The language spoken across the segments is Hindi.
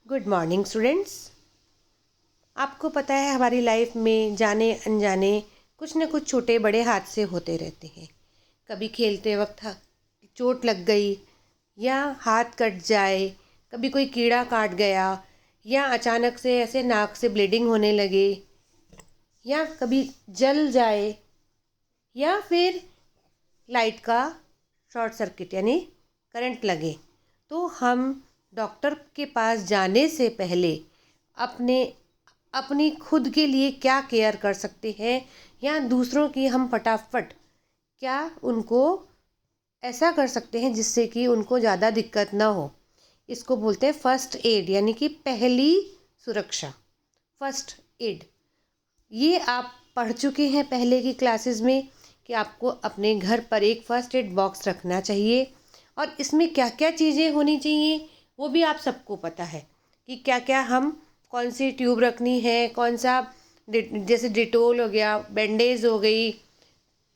Good morning students. आपको पता है हमारी लाइफ में जाने अनजाने कुछ न कुछ छोटे बड़े हादसे होते रहते हैं। कभी खेलते वक्त चोट लग गई या हाथ कट जाए, कभी कोई कीड़ा काट गया या अचानक से ऐसे नाक से ब्लीडिंग होने लगे या कभी जल जाए या फिर लाइट का शॉर्ट सर्किट यानी करंट लगे, तो हम डॉक्टर के पास जाने से पहले अपनी खुद के लिए क्या केयर कर सकते हैं या दूसरों की हम फटाफट क्या उनको ऐसा कर सकते हैं जिससे कि उनको ज़्यादा दिक्कत ना हो। इसको बोलते हैं फर्स्ट एड यानी कि पहली सुरक्षा। फर्स्ट एड ये आप पढ़ चुके हैं पहले की क्लासेस में कि आपको अपने घर पर एक फर्स्ट एड बॉक्स रखना चाहिए और इसमें क्या क्या चीज़ें होनी चाहिए वो भी आप सबको पता है कि क्या क्या हम कौन सी ट्यूब रखनी है, कौन सा जैसे डिटोल हो गया, बैंडेज हो गई,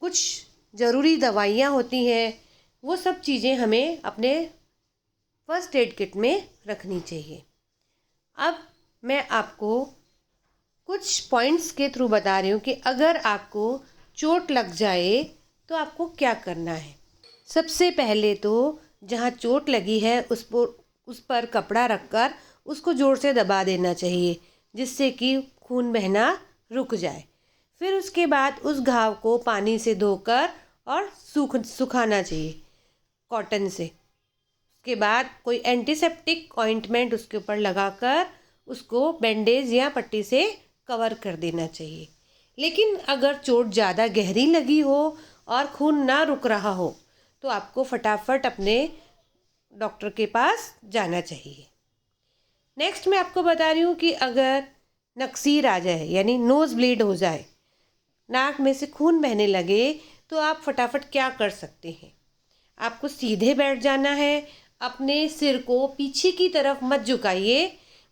कुछ ज़रूरी दवाइयाँ होती हैं, वो सब चीज़ें हमें अपने फर्स्ट एड किट में रखनी चाहिए। अब मैं आपको कुछ पॉइंट्स के थ्रू बता रही हूँ कि अगर आपको चोट लग जाए तो आपको क्या करना है। सबसे पहले तो जहाँ चोट लगी है उस पर कपड़ा रखकर उसको ज़ोर से दबा देना चाहिए जिससे कि खून बहना रुक जाए। फिर उसके बाद उस घाव को पानी से धोकर और सुखाना चाहिए कॉटन से। उसके बाद कोई एंटीसेप्टिक ऑइंटमेंट उसके ऊपर लगाकर उसको बैंडेज या पट्टी से कवर कर देना चाहिए। लेकिन अगर चोट ज़्यादा गहरी लगी हो और खून ना रुक रहा हो तो आपको फटाफट अपने डॉक्टर के पास जाना चाहिए। नेक्स्ट मैं आपको बता रही हूँ कि अगर नक्सीर आ जाए यानी नोज़ ब्लीड हो जाए, नाक में से खून बहने लगे, तो आप फटाफट क्या कर सकते हैं। आपको सीधे बैठ जाना है, अपने सिर को पीछे की तरफ मत झुकाइए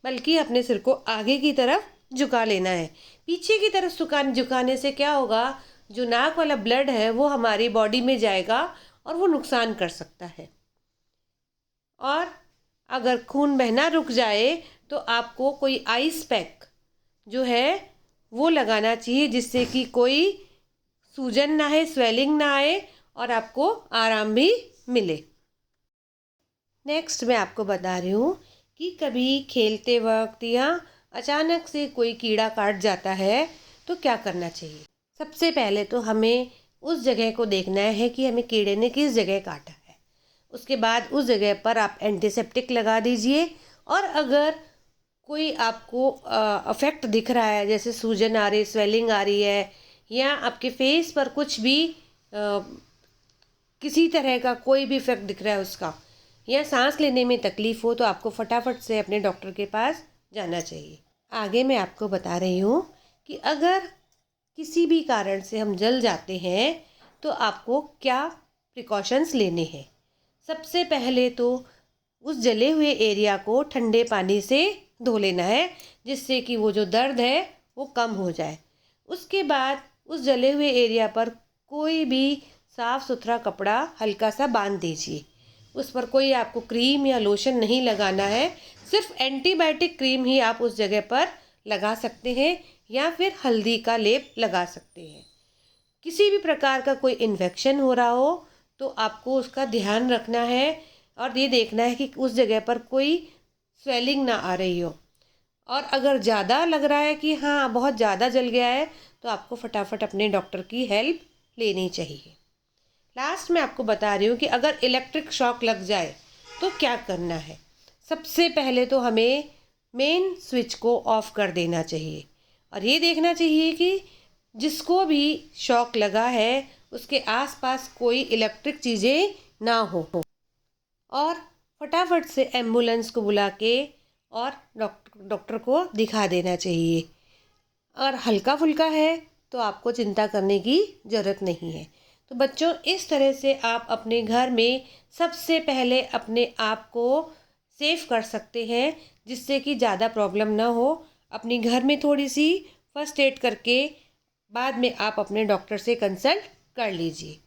बल्कि अपने सिर को आगे की तरफ झुका लेना है। पीछे की तरफ झुकाने से क्या होगा, जो नाक वाला ब्लड है वो हमारी बॉडी में जाएगा और वो नुकसान कर सकता है। और अगर खून बहना रुक जाए तो आपको कोई आइस पैक जो है वो लगाना चाहिए जिससे कि कोई सूजन ना आए, स्वेलिंग ना आए और आपको आराम भी मिले। नेक्स्ट मैं आपको बता रही हूँ कि कभी खेलते वक्त या अचानक से कोई कीड़ा काट जाता है तो क्या करना चाहिए। सबसे पहले तो हमें उस जगह को देखना है कि हमें कीड़े ने किस जगह काटा है। उसके बाद उस जगह पर आप एंटीसेप्टिक लगा दीजिए और अगर कोई आपको अफेक्ट दिख रहा है जैसे सूजन आ रही, स्वेलिंग आ रही है या आपके फेस पर कुछ भी किसी तरह का कोई भी इफेक्ट दिख रहा है उसका, या सांस लेने में तकलीफ़ हो, तो आपको फटाफट से अपने डॉक्टर के पास जाना चाहिए। आगे मैं आपको बता रही हूँ कि अगर किसी भी कारण से हम जल जाते हैं तो आपको क्या प्रिकॉशंस लेने हैं। सबसे पहले तो उस जले हुए एरिया को ठंडे पानी से धो लेना है जिससे कि वो जो दर्द है वो कम हो जाए। उसके बाद उस जले हुए एरिया पर कोई भी साफ़ सुथरा कपड़ा हल्का सा बांध दीजिए। उस पर कोई आपको क्रीम या लोशन नहीं लगाना है, सिर्फ एंटीबायोटिक क्रीम ही आप उस जगह पर लगा सकते हैं या फिर हल्दी का लेप लगा सकते हैं। किसी भी प्रकार का कोई इन्फेक्शन हो रहा हो तो आपको उसका ध्यान रखना है और ये देखना है कि उस जगह पर कोई स्वेलिंग ना आ रही हो। और अगर ज़्यादा लग रहा है कि हाँ बहुत ज़्यादा जल गया है तो आपको फटाफट अपने डॉक्टर की हेल्प लेनी चाहिए। लास्ट में आपको बता रही हूँ कि अगर इलेक्ट्रिक शॉक लग जाए तो क्या करना है। सबसे पहले तो हमें मेन स्विच को ऑफ कर देना चाहिए और ये देखना चाहिए कि जिसको भी शॉक लगा है उसके आसपास कोई इलेक्ट्रिक चीज़ें ना हो और फटाफट से एम्बुलेंस को बुला के और डॉक्टर को दिखा देना चाहिए। और हल्का फुल्का है तो आपको चिंता करने की ज़रूरत नहीं है। तो बच्चों, इस तरह से आप अपने घर में सबसे पहले अपने आप को सेफ कर सकते हैं जिससे कि ज़्यादा प्रॉब्लम ना हो। अपने घर में थोड़ी सी फर्स्ट एड करके बाद में आप अपने डॉक्टर से कंसल्ट कर लीजिए।